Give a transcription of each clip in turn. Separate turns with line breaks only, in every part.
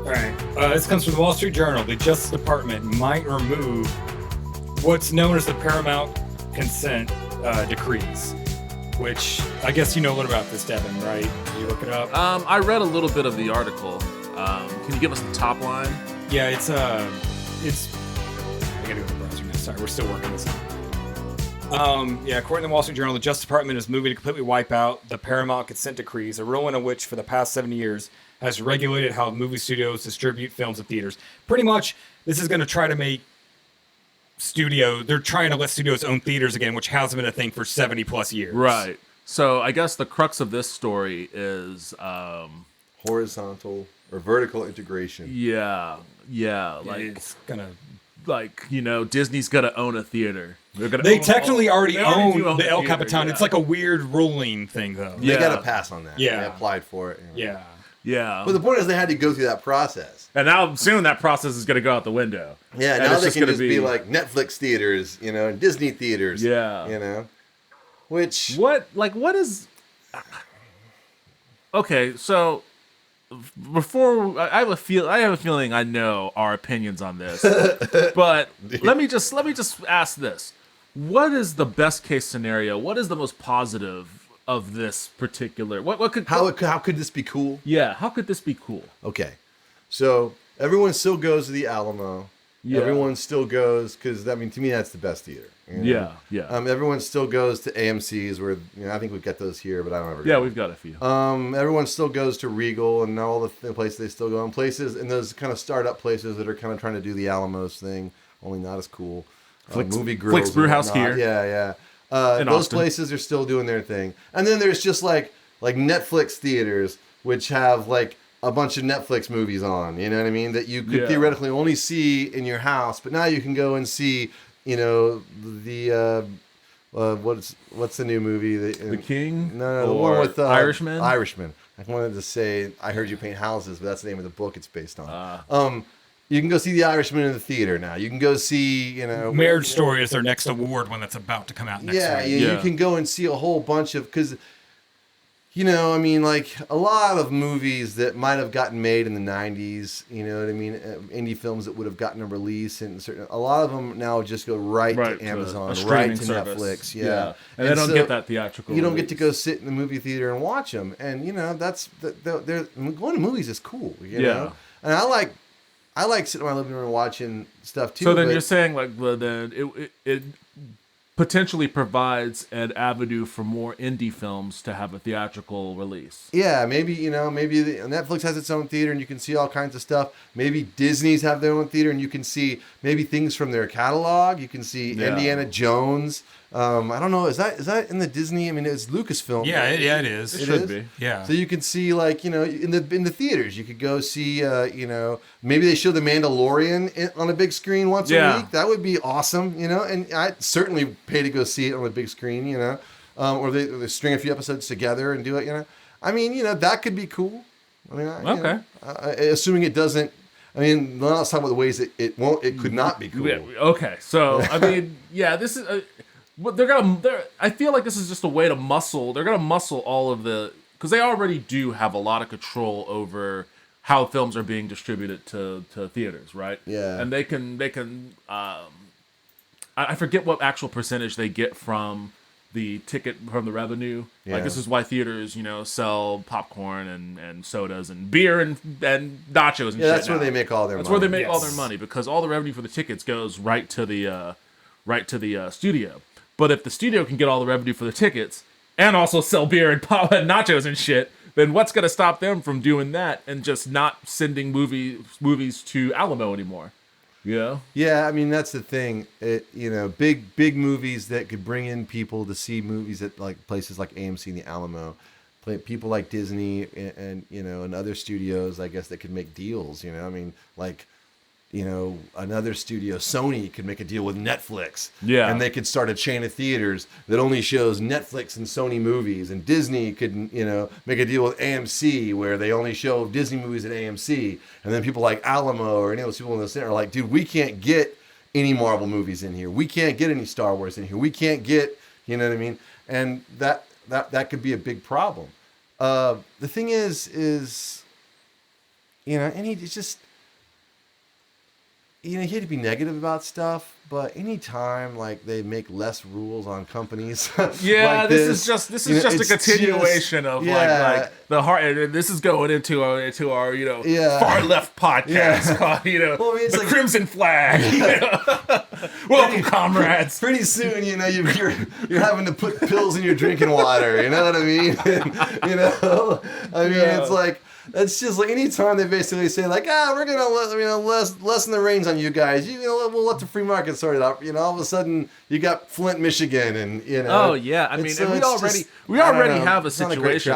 All right. This comes from the Wall Street Journal. The Justice Department might remove what's known as the Paramount Consent Decrees, which I guess you know a little about this, Devin, right? You look it up.
I read a little bit of the article. Can you give us the top line?
Yeah, it's I gotta go to the browser now. Sorry, we're still working this out. According to the Wall Street Journal, the Justice Department is moving to completely wipe out the Paramount Consent Decrees, a ruling of which for the past 70 years has regulated how movie studios distribute films in theaters. Pretty much, this is going to try to make they're trying to let studios own theaters again, which hasn't been a thing for 70 plus years.
Right. So I guess the crux of this story is
horizontal or vertical integration.
Yeah. Like
it's gonna,
Disney's gonna own a theater.
They technically already own the El
theater,
Capitan.
yeah.
It's like a weird ruling thing, though.
They got to pass on that.
Yeah.
They applied for it.
Yeah.
But the point is they had to go through that process.
And now soon that process is going to go out the window.
Yeah,
and
now
it's
they can just
be
be like Netflix theaters, and Disney theaters.
Yeah.
Which...
What is... Okay, so... Before I have a feeling I know our opinions on this, but let me just ask this: what is the best case scenario? What is the most positive of this particular?
How could this be cool?
Yeah, how could this be cool?
Okay, so everyone still goes to the Alamo. Yeah. Everyone still goes because to me that's the best theater.
Yeah.
Everyone still goes to AMC's where I think we've got those here, but I don't ever go.
Yeah, we've got a few.
Everyone still goes to Regal and all the places they still go in and those kind of startup places that are kind of trying to do the Alamos thing, only not as cool. Movie grills,
Flicks Brewhouse here.
Yeah. Those
Austin.
places are still doing their thing, and then there's just like Netflix theaters which have like a bunch of Netflix movies on, you know what I mean, that you could theoretically only see in your house, but now you can go and see, the what's the new movie?
The King?
No, the one with
Irishman.
Irishman. I wanted to say I Heard You Paint Houses, but that's the name of the book it's based on. You can go see The Irishman in the theater now. You can go see,
Marriage Story is their next award one that's about to come out next week.
You can go and see a whole bunch of, because a lot of movies that might have gotten made in the 90s, indie films that would have gotten a release, and a lot of them now just go right to Amazon, right to
service.
Netflix.
And they don't get that theatrical
You don't
release.
get to go sit in the movie theater and watch them. And, going to movies is cool, know? And I like sitting in my living room and watching stuff, too.
So then you're saying, it potentially provides an avenue for more indie films to have a theatrical release.
Yeah, maybe Netflix has its own theater and you can see all kinds of stuff. Maybe Disney's have their own theater and you can see maybe things from their catalog. You can see Indiana Jones. I don't know. Is that in the Disney? I mean, it's Lucasfilm.
Yeah, it is.
It should be.
Yeah.
So you can see in the theaters, you could go see maybe they show The Mandalorian on a big screen once a week. That would be awesome, And I'd certainly pay to go see it on a big screen, or they string a few episodes together and do it, I mean, that could be cool. I mean,
okay.
Assuming it doesn't. I mean, let's talk about the ways it could not be cool.
Yeah, okay, so I mean, this is. But I feel like this is just a way to muscle. They're gonna muscle all of because they already do have a lot of control over how films are being distributed to theaters, right?
Yeah.
And they can. I forget what actual percentage they get from the ticket from the revenue.
Yeah.
Like this is why theaters, sell popcorn and sodas and beer and nachos and shit.
That's where
now.
they make all their money.
That's where they make all their money because all the revenue for the tickets goes right to the studio. But if the studio can get all the revenue for the tickets and also sell beer and pop and nachos and shit, then what's going to stop them from doing that and just not sending movies to Alamo anymore? Yeah.
Yeah, I mean that's the thing. Big movies that could bring in people to see movies at like places like AMC and the Alamo. People like Disney and other studios, I guess, that could make deals. I mean, like. Another studio, Sony, could make a deal with Netflix.
Yeah.
And they could start a chain of theaters that only shows Netflix and Sony movies. And Disney could, make a deal with AMC where they only show Disney movies at AMC. And then people like Alamo or any of those people in the center are like, dude, we can't get any Marvel movies in here. We can't get any Star Wars in here. We can't get, you know what I mean? And that could be a big problem. The thing is and it's just, you hate to be negative about stuff, but anytime like they make less rules on companies,
yeah,
like
this is just a continuation of like the heart. And this is going into our far left podcast called well, it's the like, Crimson Flag. Welcome, comrades.
Pretty soon, you're having to put pills in your drinking water. You know what I mean? It's like. It's just like anytime they basically say like, we're gonna lessen the reins on you guys. We'll let the free market sort it out. All of a sudden you got Flint, Michigan, and
Oh yeah, I mean, and we already have a situation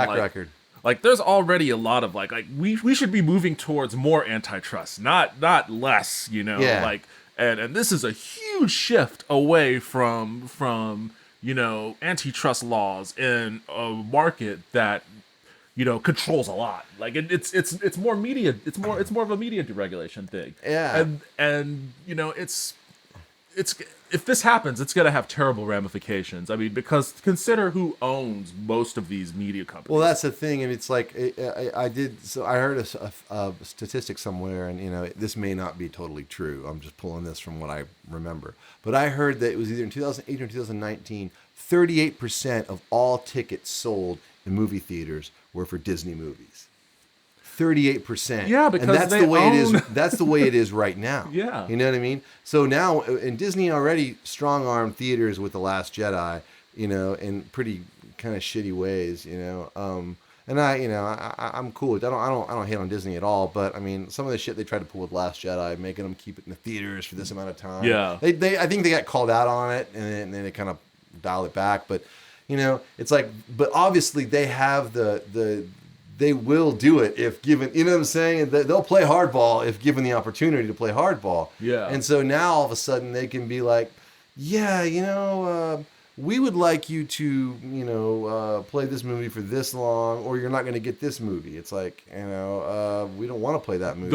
like there's already a lot of like we should be moving towards more antitrust, not less. Like and this is a huge shift away from antitrust laws in a market that controls a lot. Like it's more media. It's more of a media deregulation thing.
Yeah.
And it's if this happens, it's gonna have terrible ramifications. I mean, because consider who owns most of these media companies.
Well, that's the thing, and it's like I heard a statistic somewhere, and this may not be totally true. I'm just pulling this from what I remember, but I heard that it was either in 2008 or 2019, 38% of all tickets sold in movie theaters were for Disney movies. 38%.
Yeah, because
that's the way it is. That's the way it is right now.
Yeah.
You know what I mean? So now, and Disney already strong-armed theaters with The Last Jedi, in pretty kind of shitty ways, And I'm cool with that. I don't hate on Disney at all, but I mean, some of the shit they tried to pull with Last Jedi, making them keep it in the theaters for this amount of time.
Yeah.
I think they got called out on it, and then they kind of dialed it back, but. It's like, but obviously they have they will do it if given, you know what I'm saying? They'll play hardball if given the opportunity to play hardball.
Yeah.
And so now all of a sudden they can be like, yeah, we would like you to, play this movie for this long, or you're not going to get this movie. It's like, we don't want to play that movie.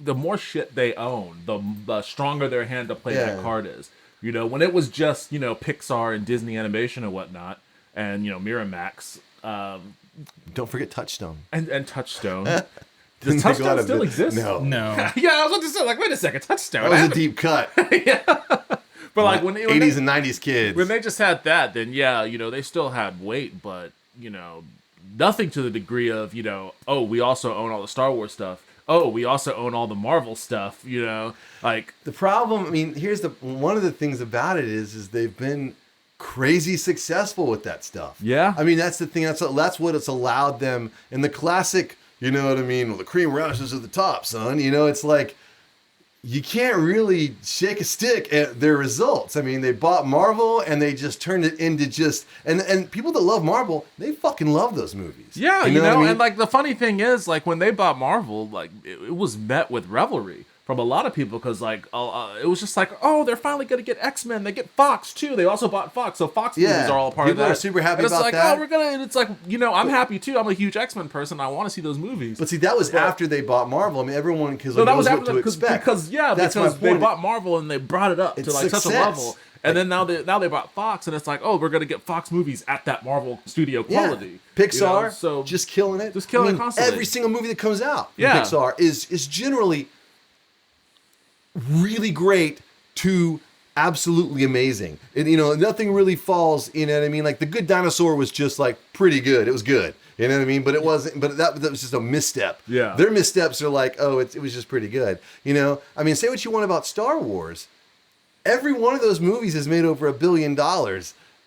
The more shit they own, the stronger their hand to play that card is. When it was just, Pixar and Disney Animation and whatnot, and, Miramax.
Don't forget Touchstone.
And Touchstone. Does Touchstone still exist?
No.
Yeah, I was about to say, like, wait a second, Touchstone.
That was a deep cut.
Yeah. But, like, when
80s and 90s kids.
When they just had that, then, yeah, they still had weight, but, nothing to the degree of, we also own all the Star Wars stuff. Oh, we also own all the Marvel stuff, like
the problem. I mean, here's one of the things about it is they've been crazy successful with that stuff.
Yeah,
I mean that's the thing. That's what it's allowed them. In the classic, well, the cream rises to the top, son. It's like you can't really shake a stick at their results. I mean, they bought Marvel and they just turned it into just and people that love Marvel, they fucking love those movies.
Yeah,
what I mean?
And like the funny thing is, like when they bought Marvel, like it was met with revelry from a lot of people because like it was just like, oh, they're finally gonna get X-Men. They get Fox too. They also bought Fox, so Fox movies are all part of that.
People are super happy
and it's
about
like,
that.
Oh, we're gonna. And it's like, I'm happy too. I'm a huge X-Men person. I want to see those movies.
But see, that was after they bought Marvel. I mean, everyone knows
that was
what
after
to expect.
Because they bought Marvel and they brought it up to like such a level. And then now they bought Fox, and it's like, oh, we're gonna get Fox movies at that Marvel studio quality.
Yeah. Pixar,
so
just killing it.
Just killing it constantly.
Every single movie that comes out from Pixar is generally really great to absolutely amazing. And, nothing really falls, you know what I mean? Like The Good Dinosaur was just like pretty good. It was good. You know what I mean? But it wasn't. But that was just a misstep.
Yeah.
Their missteps are like, oh, it was just pretty good. I mean, say what you want about Star Wars. Every one of those movies has made over $1 billion,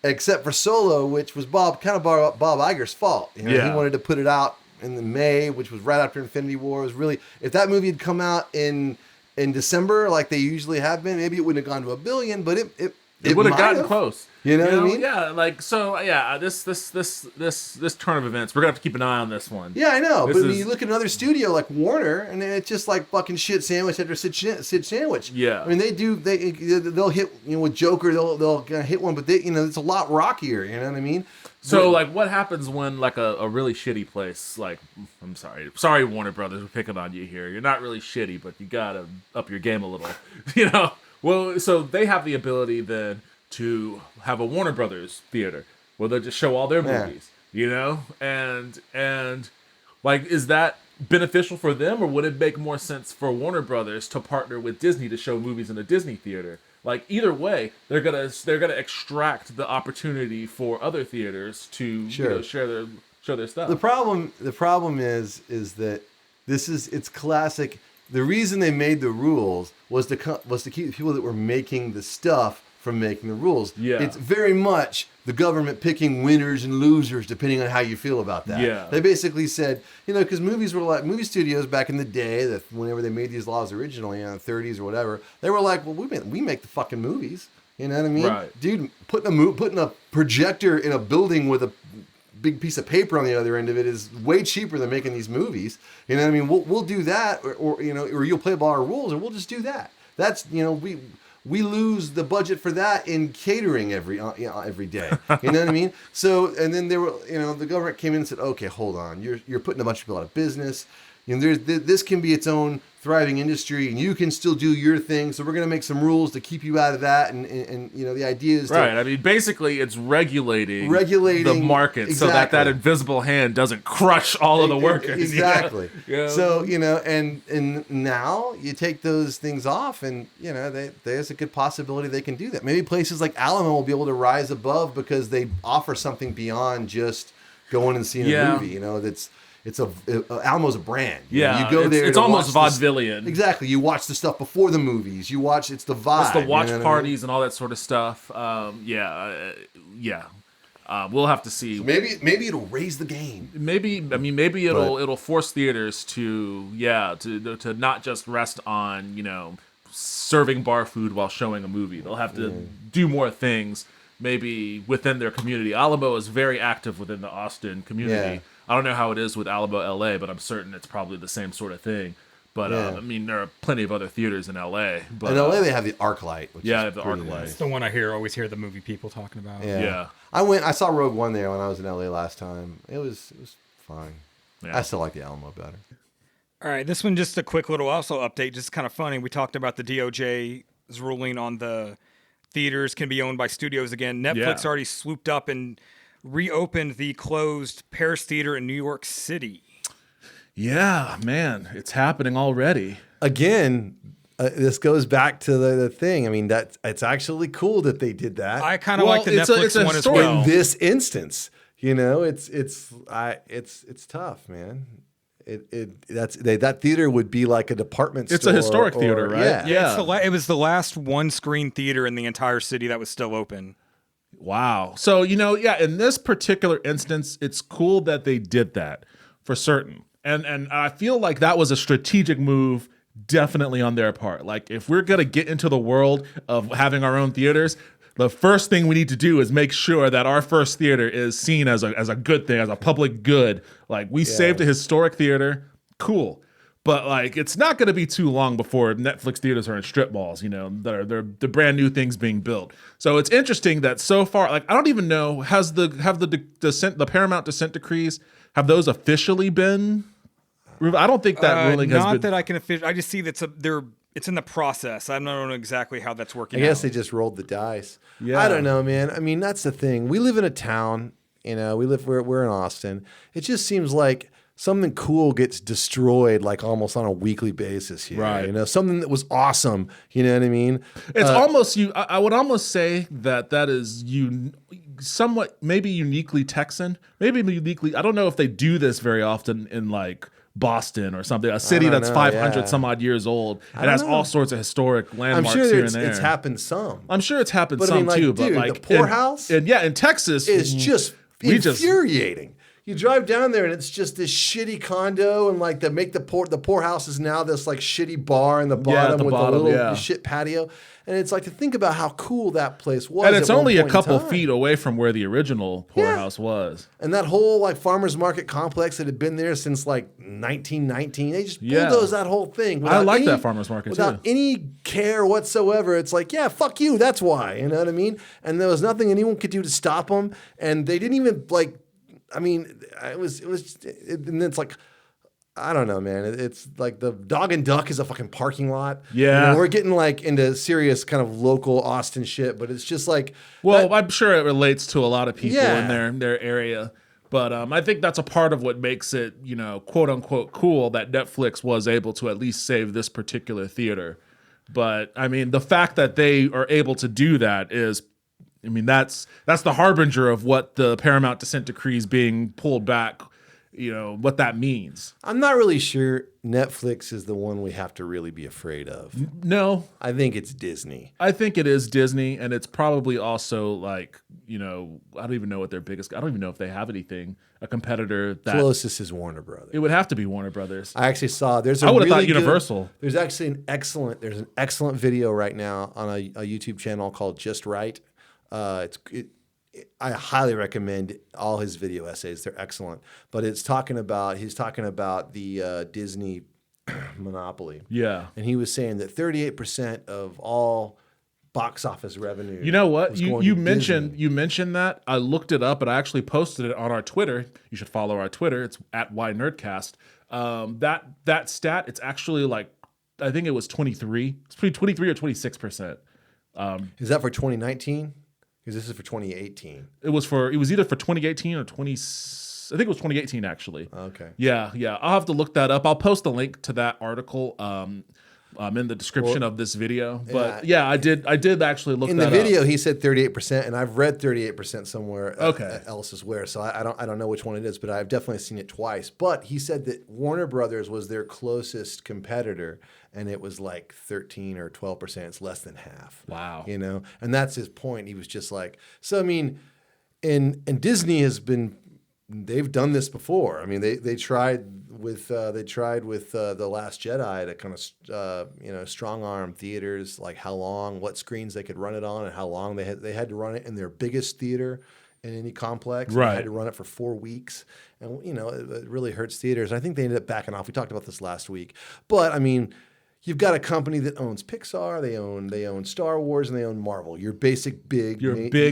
except for Solo, which was Bob Iger's fault. He wanted to put it out in May, which was right after Infinity War. It was really, if that movie had come out in December, like they usually have been, maybe it wouldn't have gone to $1 billion, but it
would have gotten close.
You know what I mean?
Yeah, like so. Yeah, this turn of events, we're gonna have to keep an eye on this one.
Yeah, I know. But when you look at another studio like Warner, and it's just like fucking shit sandwich after shit sandwich.
Yeah.
I mean, they'll hit with Joker, they'll hit one, but it's a lot rockier. You know what I mean?
So like, what happens when like a really shitty place? Like, I'm sorry, Warner Brothers, we're picking on you here. You're not really shitty, but you gotta up your game a little. Well, so they have the ability then to have a Warner Brothers theater where they'll just show all their movies, and Like, is that beneficial for them, or would it make more sense for Warner Brothers to partner with Disney to show movies in a Disney theater? Like, either way, they're gonna extract the opportunity for other theaters to show their stuff.
The problem is that it's classic. The reason they made the rules was to keep the people that were making the stuff from making the rules.
Yeah.
It's very much the government picking winners and losers depending on how you feel about that.
Yeah.
They basically said, because movies were like, movie studios back in the day, that whenever they made these laws originally in the 30s or whatever, they were like, well, we make the fucking movies. You know what I mean?
Right.
Dude, putting a projector in a building with a big piece of paper on the other end of it is way cheaper than making these movies. You know what I mean? We'll do that, or you'll play by our rules, or we'll just do that. That's we lose the budget for that in catering every day. You know what I mean? So, and then there were, the government came in and said, okay, hold on, you're putting a bunch of people out of business. This can be its own thriving industry, and you can still do your thing. So we're going to make some rules to keep you out of that. And the idea is
right. I mean, basically, it's regulating the market,
exactly.
so that invisible hand doesn't crush all of the workers.
Exactly.
Yeah.
So and now you take those things off, and there's a good possibility they can do that. Maybe places like Alamo will be able to rise above because they offer something beyond just going and seeing a movie. Almo's a brand.
Yeah,
you go there.
It's almost vaudevillian.
Exactly. You watch the stuff before the movies. You watch. It's the vibe.
It's the watch parties and all that sort of stuff. We'll have to see.
So maybe it'll raise the game.
Maybe it'll force theaters to not just rest on serving bar food while showing a movie. They'll have to do more things. Maybe within their community. Alamo is very active within the Austin community.
Yeah.
I don't know how it is with Alamo, LA, but I'm certain it's probably the same sort of thing. But there are plenty of other theaters in LA. But
in LA, they have the ArcLight. Which
they
is
have the ArcLight.
nice.
It's the one I always hear the movie people talking about.
Yeah.
I saw Rogue One there when I was in LA last time. It was fine.
Yeah.
I still like the Alamo better.
All right, this one just a quick little also update, just kind of funny. We talked about the DOJ's ruling on the theaters can be owned by studios again. Netflix already swooped up and reopened the closed Paris Theater in New York City.
Yeah, man, it's happening already.
Again, this goes back to the thing. I mean, it's actually cool that they did that.
I kind of like the Netflix one as well.
In this instance, it's tough, man. That theater would be like a department store.
It's a historic theater, right?
Yeah.
It was the last one-screen theater in the entire city that was still open.
Wow. So, in this particular instance, it's cool that they did that for certain. And I feel like that was a strategic move definitely on their part. Like, if we're going to get into the world of having our own theaters, the first thing we need to do is make sure that our first theater is seen as a good thing, as a public good. Like, we saved a historic theater. Cool. But like, it's not going to be too long before Netflix theaters are in strip malls, they're the brand new things being built. So it's interesting that so far, like, I don't even know, have the Paramount Consent Decrees, have those officially been? I don't think that ruling has been.
Not that I can officially. I just see that it's in the process. I don't know exactly how that's working.
I guess they just rolled the dice.
Yeah.
I don't know, man. I mean, that's the thing. We live in a town. We're in Austin. It just seems like something cool gets destroyed like almost on a weekly basis here.
Right.
Something that was awesome. You know what I mean?
It's almost I would almost say that is somewhat maybe uniquely Texan. Maybe uniquely. I don't know if they do this very often in like Boston or something, a city that's 500 some odd years old. It has all sorts of historic landmarks here and there.
It's happened some.
I'm sure it's happened
But
some
I mean, like,
too.
dude,
But like
the poorhouse
in Texas
is just infuriating. You drive down there and it's just this shitty condo, and like the poorhouse is now this like shitty bar in the bottom with a little shit patio. And it's like, to think about how cool that place was.
And it's only a couple feet away from where the original poorhouse was.
And that whole like farmers market complex that had been there since like 1919, they just bulldozed that whole thing.
I like that farmers market
without any care whatsoever. It's like, yeah, fuck you. That's why. You know what I mean? And there was nothing anyone could do to stop them. And they didn't even like. I mean, and it's like, I don't know, man. It's like the Dog and Duck is a fucking parking lot.
Yeah.
We're getting like into serious kind of local Austin shit, but it's just like.
Well, I'm sure it relates to a lot of people in their area. But I think that's a part of what makes it, quote unquote cool that Netflix was able to at least save this particular theater. But I mean, the fact that they are able to do that is, that's the harbinger of what the Paramount Consent Decrees being pulled back, what that means.
I'm not really sure Netflix is the one we have to really be afraid of.
No.
I think it's Disney.
I think it is Disney, and it's probably also like, I don't even know what their biggest, I don't even know if they have anything, a competitor that.
Closest is Warner Brothers.
It would have to be Warner Brothers.
I actually saw, I
would have thought Universal.
There's actually an excellent video right now on a YouTube channel called Just Right. I highly recommend all his video essays. They're excellent. But he's talking about the Disney monopoly.
Yeah.
And he was saying that 38% of all box office revenue.
You know what? You mentioned that. I looked it up and I actually posted it on our Twitter. You should follow our Twitter. It's at @Nerdcast. That stat, it's actually like, I think it was 23. It's between 23 or 26%.
Is that for 2019? Because this is for 2018.
It was either for 2018 or 20. I think it was 2018 actually.
Okay.
Yeah. I'll have to look that up. I'll post a link to that article in the description of this video. But yeah, I did actually look.
In
that
the video,
up.
he said 38%, and I've read 38% somewhere
Okay.
else as where. So I don't know which one it is, but I've definitely seen it twice. But he said that Warner Brothers was their closest competitor, and it was like 13 or 12%. It's less than half.
Wow.
And that's his point. He was just like, so I mean, and Disney has been. They've done this before. I mean, they tried with The Last Jedi to kind of strong arm theaters, like what screens they could run it on, and how long they had to run it in their biggest theater in any complex.
Right.
They had to run it for 4 weeks, and it really hurts theaters. I think they ended up backing off. We talked about this last week, but I mean. You've got a company that owns Pixar, they own Star Wars, and they own Marvel. Your basic big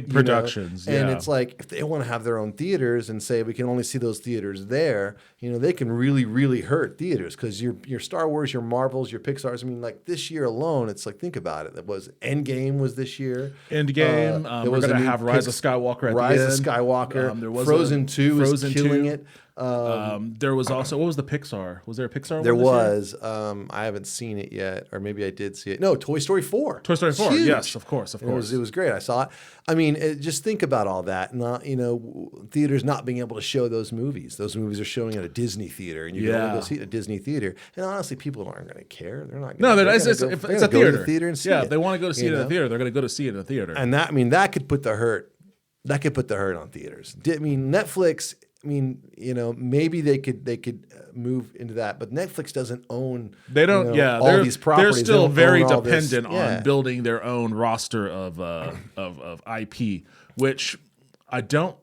productions.
And
yeah.
it's like if they want to have their own theaters and say we can only see those theaters there, they can really, really hurt theaters because your Star Wars, your Marvels, your Pixars. I mean, like this year alone, it's like think about it. It was Endgame was this year.
Endgame. We're going to have Rise of Skywalker at the end.
Rise of Skywalker.
There was
Frozen 2 is killing
2.
it.
There was also, what was the Pixar? Was there a Pixar?
There
one
was. I haven't seen it yet, or maybe I did see it. No, Toy Story 4.
Toy Story 4.
Huge.
Yes, of course.
It was great. I saw it. I mean, just think about all that. Not theaters not being able to show those movies. Those movies are showing at a Disney theater, and you can only go see it at a Disney theater. And honestly, people aren't going to care. They're not.
It's a theater.
To the theater and see
it.
If
they want to go to see it in a theater, they're going to go to see it in a theater.
And that could put the hurt. That could put the hurt on theaters. Netflix. Maybe they could move into that, but Netflix doesn't own.
They don't.
All these properties.
They're still very dependent
on
building their own roster of IP, which I don't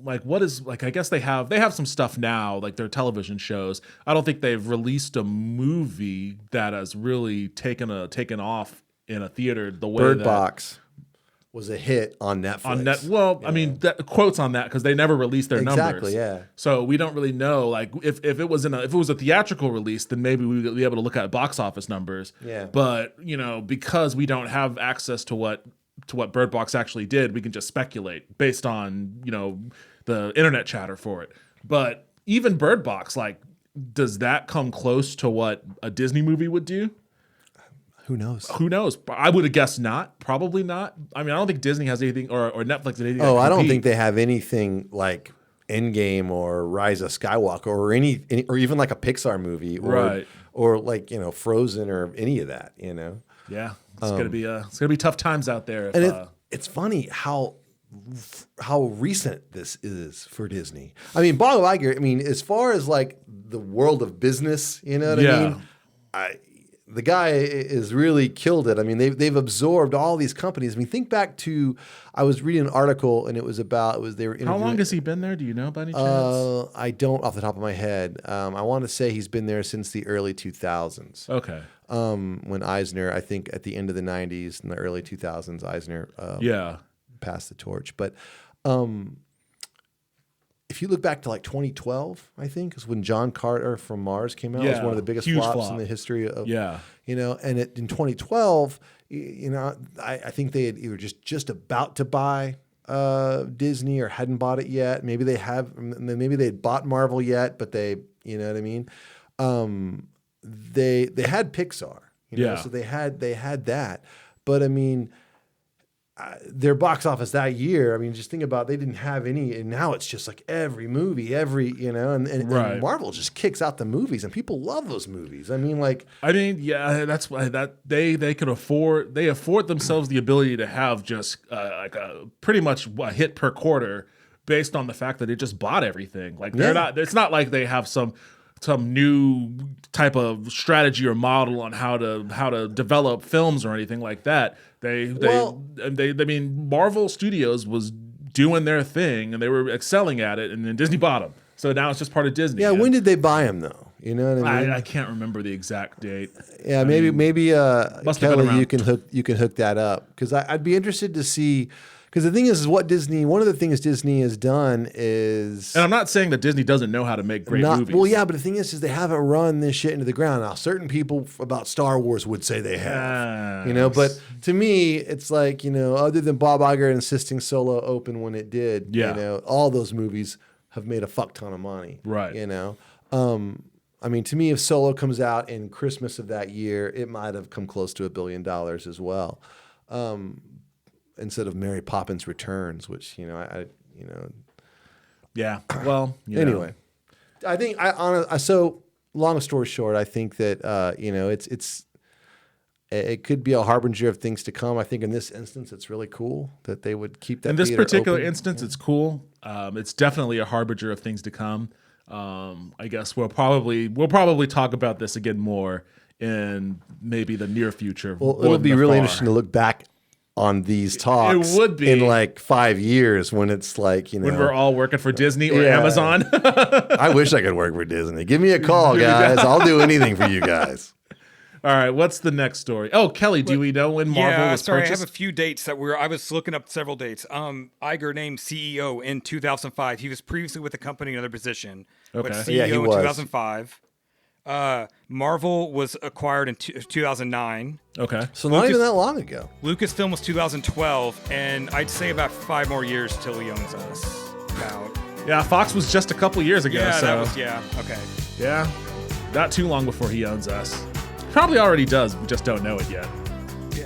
like. What is like? I guess they have some stuff now, like their television shows. I don't think they've released a movie that has really taken off in a theater the way
Bird Box was a hit on Netflix.
I mean, quotes on that because they never released their numbers.
Exactly, yeah.
So we don't really know. Like if it was a theatrical release, then maybe we would be able to look at box office numbers.
Yeah.
But because we don't have access to what Bird Box actually did, we can just speculate based on the internet chatter for it. But even Bird Box, like, does that come close to what a Disney movie would do?
Who knows?
I would have guessed not. Probably not. I mean, I don't think Disney has anything or Netflix has anything.
Oh, I don't think they have anything like Endgame or Rise of Skywalker or any or even like a Pixar movie or like Frozen or any of that.
Yeah, it's gonna be tough times out there.
It's funny how recent this is for Disney. I mean, Bob Iger. I mean, as far as like the world of business, you know what I mean? The guy has really killed it. I mean, they've absorbed all these companies. I mean, think back to I was reading an article and they were interviewing.
How long has he been there? Do you know by any chance?
I don't off the top of my head. I want to say he's been there since the early 2000s.
Okay.
When Eisner, I think at the end of the 90s and the early 2000s, Eisner passed the torch. But if you look back to like 2012, I think is when John Carter from Mars came out. It was one of the biggest flops in the history of, and in 2012, I think they were just about to buy Disney or hadn't bought it yet. Maybe they have. Maybe they bought Marvel yet, but they, you know what I mean. They had Pixar, you know, so they had that. But I mean, their box office that year, I mean, just think about, they didn't have any, and now it's just like every movie, and Marvel just kicks out the movies, and people love those movies. I mean,
that's why they can afford themselves the ability to have just like a pretty much a hit per quarter based on the fact that they just bought everything. Like they're not. It's not like they have some new type of strategy or model on how to develop films or anything like that. I mean, Marvel Studios was doing their thing and they were excelling at it, and then Disney bought them. So now it's just part of Disney.
Yeah, when did they buy them though? You know what I mean?
I can't remember the exact date.
Yeah, maybe Kelly, you can hook that up, because I'd be interested to see. Because the thing is one of the things Disney has done is...
And I'm not saying that Disney doesn't know how to make great movies.
Well, yeah, but the thing is they haven't run this shit into the ground. Now, certain people about Star Wars would say they have, you know, but to me, it's like, you know, other than Bob Iger insisting Solo open when it did, you know, all those movies have made a fuck ton of money.
Right.
You know? I mean, to me, if Solo comes out in Christmas of that year, it might have come close to $1 billion as well. Instead of Mary Poppins Returns, which, you know,
yeah. Well,
anyway, I think so long story short, I think that, you know, it could be a harbinger of things to come. I think in this instance, it's really cool that they would keep that.
In this particular
open.
instance, it's cool. It's definitely a harbinger of things to come. I guess we'll probably talk about this again more in maybe the near future.
Well, it'll be really interesting to look back on these talks.
It would be
in like 5 years when it's like, you know,
when we're all working for Disney or Amazon.
I wish I could work for Disney. Give me a call, guys. I'll do anything for you guys.
All right, what's the next story? Oh, Kelly, do we know when Marvel was purchased?
I have a few dates that I was looking up several dates. Iger named CEO in 2005. He was previously with the company in another position.
Okay.
But CEO in 2005. Marvel was acquired in 2009.
Okay.
So not even that long ago.
Lucasfilm was 2012, and I'd say about 5 more years till he owns us.
Yeah, Fox was just a couple years ago.
Okay.
Yeah, not too long before he owns us. Probably already does, we just don't know it yet.